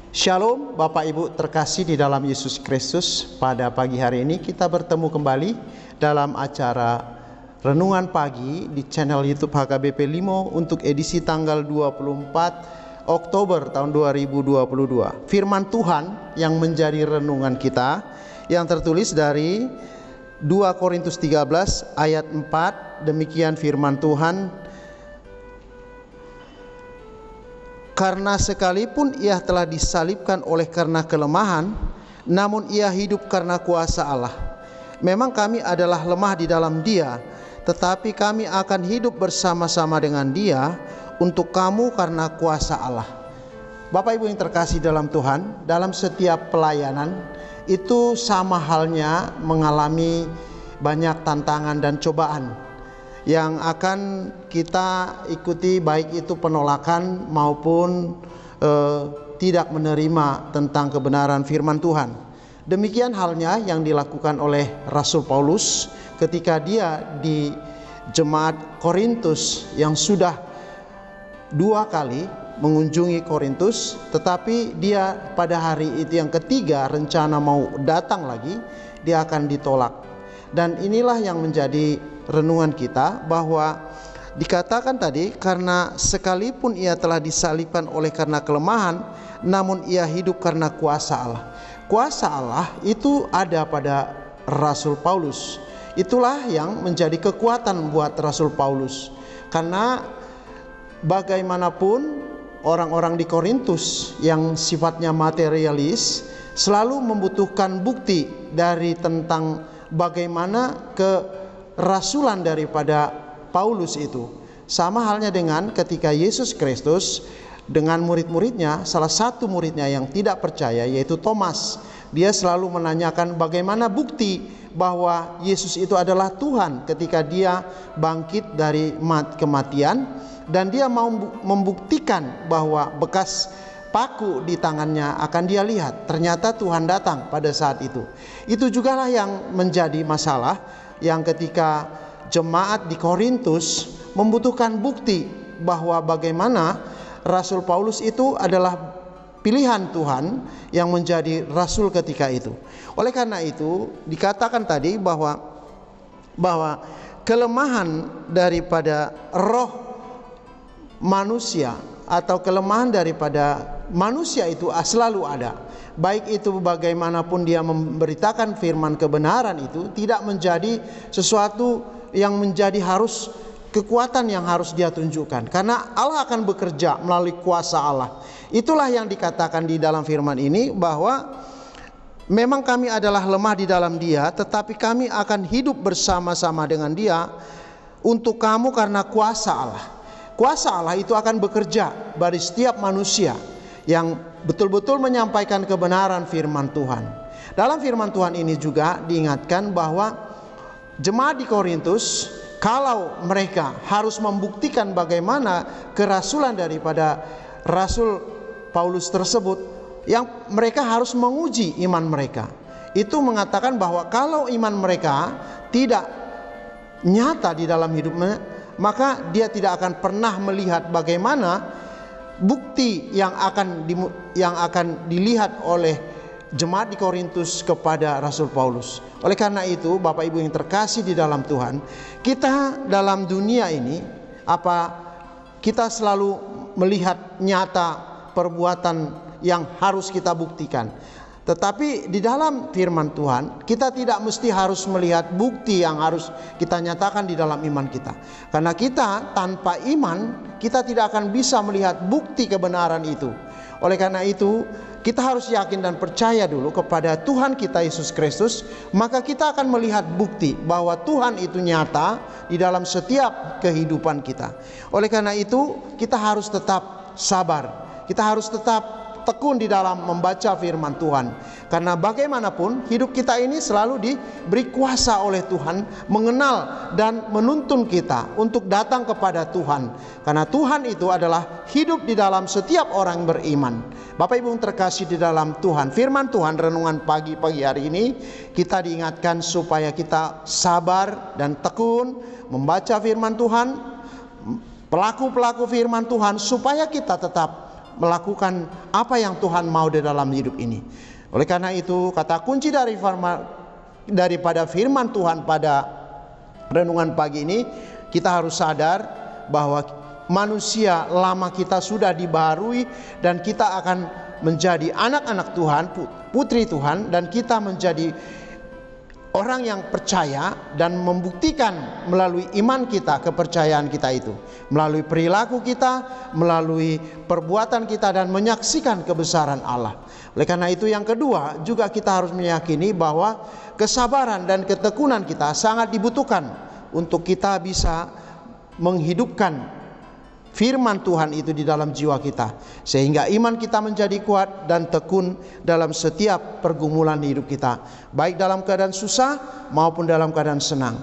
Shalom Bapak Ibu terkasih di dalam Yesus Kristus. Pada pagi hari ini kita bertemu kembali dalam acara Renungan Pagi di channel YouTube HKBP Limo untuk edisi tanggal 24 Oktober tahun 2022. Firman Tuhan yang menjadi renungan kita yang tertulis dari 2 Korintus 13 ayat 4. Demikian firman Tuhan. Karena sekalipun ia telah disalibkan oleh karena kelemahan, namun ia hidup karena kuasa Allah. Memang kami adalah lemah di dalam Dia, tetapi kami akan hidup bersama-sama dengan Dia untuk kamu karena kuasa Allah. Bapak Ibu yang terkasih dalam Tuhan, dalam setiap pelayanan itu sama halnya mengalami banyak tantangan dan cobaan yang akan kita ikuti, baik itu penolakan maupun tidak menerima tentang kebenaran firman Tuhan. Demikian halnya yang dilakukan oleh Rasul Paulus ketika dia di jemaat Korintus yang sudah 2 kali mengunjungi Korintus, tetapi dia pada hari itu yang ketiga rencana mau datang lagi, dia akan ditolak. Dan inilah yang menjadi renungan kita, bahwa dikatakan tadi, karena sekalipun ia telah disalibkan oleh karena kelemahan, namun ia hidup karena kuasa Allah. Kuasa Allah itu ada pada Rasul Paulus. Itulah yang menjadi kekuatan buat Rasul Paulus. Karena bagaimanapun orang-orang di Korintus yang sifatnya materialis selalu membutuhkan bukti dari tentang bagaimana kerasulan daripada Paulus itu. Sama halnya dengan ketika Yesus Kristus dengan murid-muridnya, salah satu muridnya yang tidak percaya yaitu Thomas, dia selalu menanyakan bagaimana bukti bahwa Yesus itu adalah Tuhan ketika dia bangkit dari kematian, dan dia mau membuktikan bahwa bekas paku di tangannya akan dia lihat. Ternyata Tuhan datang pada saat itu. Itu jugalah yang menjadi masalah, yang ketika jemaat di Korintus membutuhkan bukti bahwa bagaimana Rasul Paulus itu adalah pilihan Tuhan yang menjadi rasul ketika itu. Oleh karena itu dikatakan tadi bahwa kelemahan daripada roh manusia atau kelemahan daripada manusia itu selalu ada. Baik itu bagaimanapun dia memberitakan firman kebenaran itu tidak menjadi sesuatu yang menjadi harus kekuatan yang harus dia tunjukkan, karena Allah akan bekerja melalui kuasa Allah. Itulah yang dikatakan di dalam firman ini, bahwa memang kami adalah lemah di dalam Dia, tetapi kami akan hidup bersama-sama dengan Dia untuk kamu karena kuasa Allah. Kuasa Allah itu akan bekerja bagi setiap manusia yang betul-betul menyampaikan kebenaran firman Tuhan. Dalam firman Tuhan ini juga diingatkan bahwa jemaat di Korintus, kalau mereka harus membuktikan bagaimana kerasulan daripada Rasul Paulus tersebut, yang mereka harus menguji iman mereka. Itu mengatakan bahwa kalau iman mereka tidak nyata di dalam hidupnya, maka dia tidak akan pernah melihat bagaimana bukti yang akan dilihat oleh jemaat di Korintus kepada Rasul Paulus. Oleh karena itu, Bapak Ibu yang terkasih di dalam Tuhan, kita dalam dunia ini kita selalu melihat nyata perbuatan yang harus kita buktikan. Tetapi di dalam firman Tuhan, kita tidak mesti harus melihat bukti yang harus kita nyatakan di dalam iman kita. Karena kita tanpa iman, kita tidak akan bisa melihat bukti kebenaran itu. Oleh karena itu, kita harus yakin dan percaya dulu kepada Tuhan kita Yesus Kristus, maka kita akan melihat bukti bahwa Tuhan itu nyata di dalam setiap kehidupan kita. Oleh karena itu, kita harus tetap sabar. Kita harus tetap tekun di dalam membaca firman Tuhan, karena bagaimanapun hidup kita ini selalu diberi kuasa oleh Tuhan, mengenal dan menuntun kita untuk datang kepada Tuhan, karena Tuhan itu adalah hidup di dalam setiap orang beriman. Bapak Ibu yang terkasih di dalam Tuhan, firman Tuhan renungan pagi hari ini kita diingatkan supaya kita sabar dan tekun membaca firman Tuhan, pelaku-pelaku firman Tuhan, supaya kita tetap melakukan apa yang Tuhan mau di dalam hidup ini. Oleh karena itu, kata kunci daripada firman Tuhan pada renungan pagi ini, kita harus sadar bahwa manusia lama kita sudah dibaharui dan kita akan menjadi anak-anak Tuhan, putri Tuhan, dan kita menjadi orang yang percaya dan membuktikan melalui iman kita, kepercayaan kita itu, melalui perilaku kita, melalui perbuatan kita, dan menyaksikan kebesaran Allah. Oleh karena itu, yang kedua juga kita harus meyakini bahwa kesabaran dan ketekunan kita sangat dibutuhkan untuk kita bisa menghidupkan firman Tuhan itu di dalam jiwa kita, sehingga iman kita menjadi kuat dan tekun dalam setiap pergumulan hidup kita, baik dalam keadaan susah maupun dalam keadaan senang.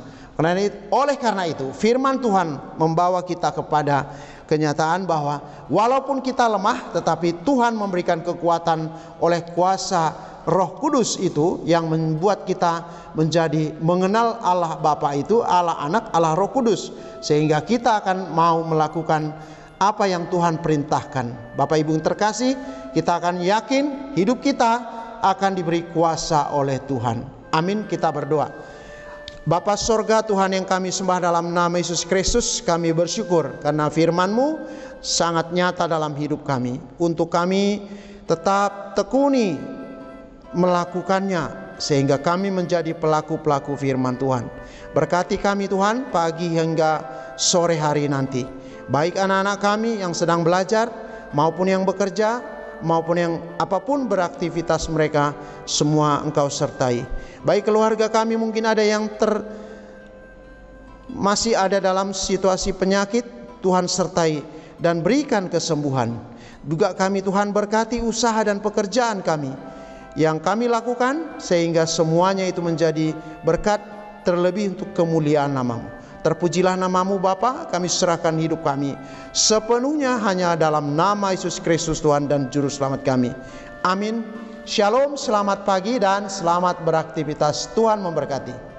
Oleh karena itu, firman Tuhan membawa kita kepada kenyataan bahwa walaupun kita lemah, tetapi Tuhan memberikan kekuatan oleh kuasa Roh Kudus itu yang membuat kita menjadi mengenal Allah Bapa itu, Allah Anak, Allah Roh Kudus, sehingga kita akan mau melakukan apa yang Tuhan perintahkan. Bapak Ibu yang terkasih, kita akan yakin hidup kita akan diberi kuasa oleh Tuhan. Amin. Kita berdoa. Bapa sorga, Tuhan yang kami sembah, dalam nama Yesus Kristus kami bersyukur karena firman-Mu sangat nyata dalam hidup kami, untuk kami tetap tekuni melakukannya sehingga kami menjadi pelaku-pelaku firman Tuhan. Berkati kami Tuhan pagi hingga sore hari nanti, baik anak-anak kami yang sedang belajar maupun yang bekerja maupun yang apapun beraktivitas mereka, semua Engkau sertai. Baik keluarga kami, mungkin ada yang masih ada dalam situasi penyakit, Tuhan sertai dan berikan kesembuhan. Juga kami Tuhan berkati usaha dan pekerjaan kami yang kami lakukan, sehingga semuanya itu menjadi berkat, terlebih untuk kemuliaan nama-Mu. Terpujilah nama-Mu Bapa, kami serahkan hidup kami sepenuhnya hanya dalam nama Yesus Kristus Tuhan dan Juru Selamat kami. Amin. Shalom, selamat pagi dan selamat beraktivitas. Tuhan memberkati.